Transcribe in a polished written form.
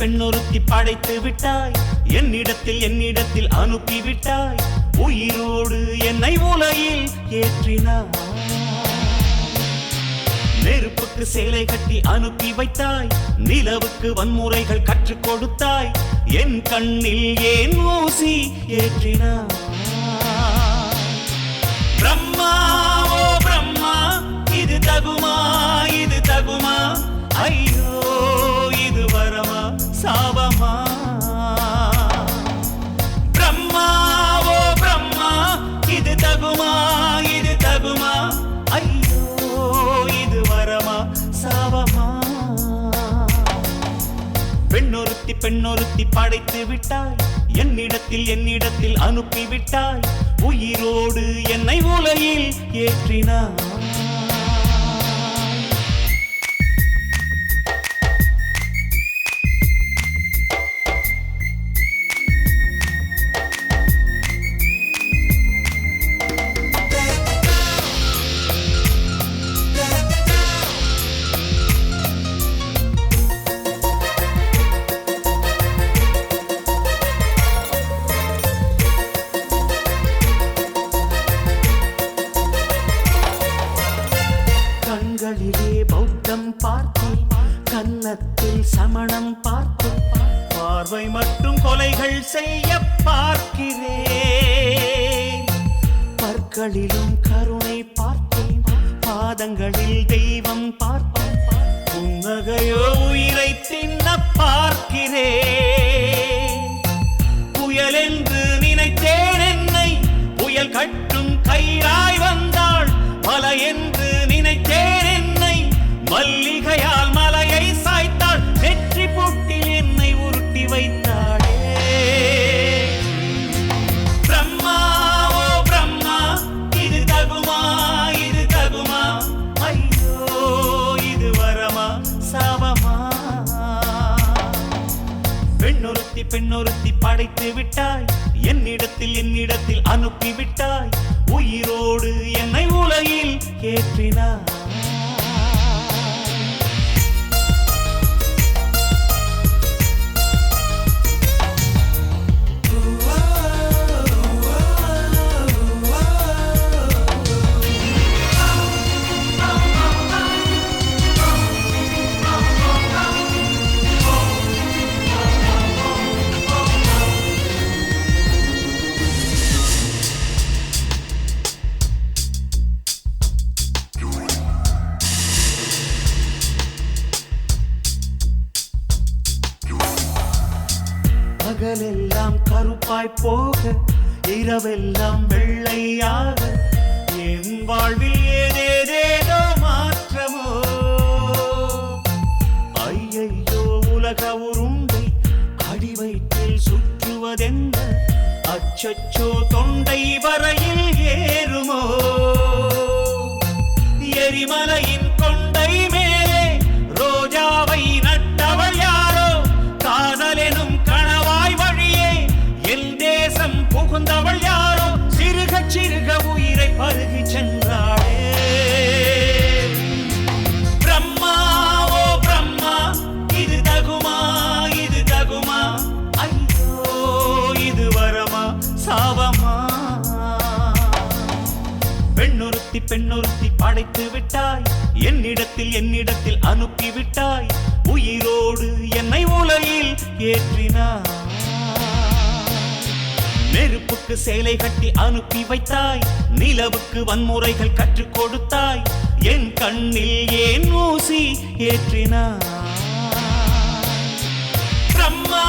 பெண்ணொருத்தி படைத்து விட்டாய், என்னிடத்தில் அனுப்பிவிட்டாய், உயிரோடு என்னை உலகில் ஏற்றினாய். நெருப்புக்கு சேலை கட்டி அனுப்பி வைத்தாய், நிலவுக்கு வன்முறைகள் கற்றுக் கொடுத்தாய், என் கண்ணில் ஏன் ஊசி ஏற்றினாய். பிரம்மா ஓ பிரம்மா, இது தகுமா இது தகுமா, ஐயோ இது வரமா சாபமா. பிரம்மா ஓ பிரம்மா, இது தகுமா இது தகுமா, ஐயோ இது வரமா சாபமா. பெண்ணொருத்தி படைத்து விட்டாய், என்னிடத்தில் அனுப்பிவிட்டாய், உயிரோடு என்னை உலகில் ஏற்றினாய். கண்களிலே பௌத்தம் பார்த்தேன், கன்னத்தில் சமணம் பார்த்தேன், பார்வை மற்றும் கொலைகள் செய்ய பார்க்கிறேன். பற்களிலும் கருணை பார்த்தேன், பாதங்களில் தெய்வம் பார்த்தேன், புன்னகையோ உயிரை தின்ன பார்க்கிறேன். புயல் என்று நினைத்தேன் என்னை, புயல் கட்டும் கயிறாய் வந்தாள். மலை என்று நினைத்தேன் என்னை, மல்லிகையால் மலையை சாய்த்தாள். நெற்றி பொட்டில் என்னை உருட்டி வைத்தாளே. பிரம்மா ஓ பிரம்மா, இது தகுமா இது தகுமா, ஐயோ இது வரமா சாபமா. பெண்ணொருத்தி படைத்து விட்டாய், என்னிடத்தில் அனுப்பிவிட்டாய், உயிரோடு என்னை உலகில் ஏற்றினாய். பகலெல்லாம் கருப்பாய் போக, இரவெல்லாம் வெள்ளையாக, என் வாழ்வில் ஏதேதேதோ மாற்றமோ. ஐயையோ உலக உருண்டை அடி வயிற்றில் சுற்றுவதென்ன, அச்சச்சோ தொண்டை வரையில் ஏறுமோ. எரிமலையின் கொண்டை மேலே ரோஜாவை நட்டவள் யாரோ, காதலெனும் புகுந்தவள் யாரோ, சிறுக சிறுக உயிரை பருகி சென்றாளே. பிரம்மா ஓ பிரம்மா, இது தகுமா இது தகுமா, ஐயோ இது வரமா சாபமா. பெண்ணொருத்தி படைத்து விட்டாய், என்னிடத்தில் அனுப்பிவிட்டாய், உயிரோடு என்னை உலகில் ஏற்றினாய். நெருப்புக்கு சேலை கட்டி அனுப்பி வைத்தாய், நிலவுக்கு வன்முறைகள் கற்றுக் கொடுத்தாய், என் கண்ணில் ஏன் ஊசி ஏற்றினாய். பிரம்மா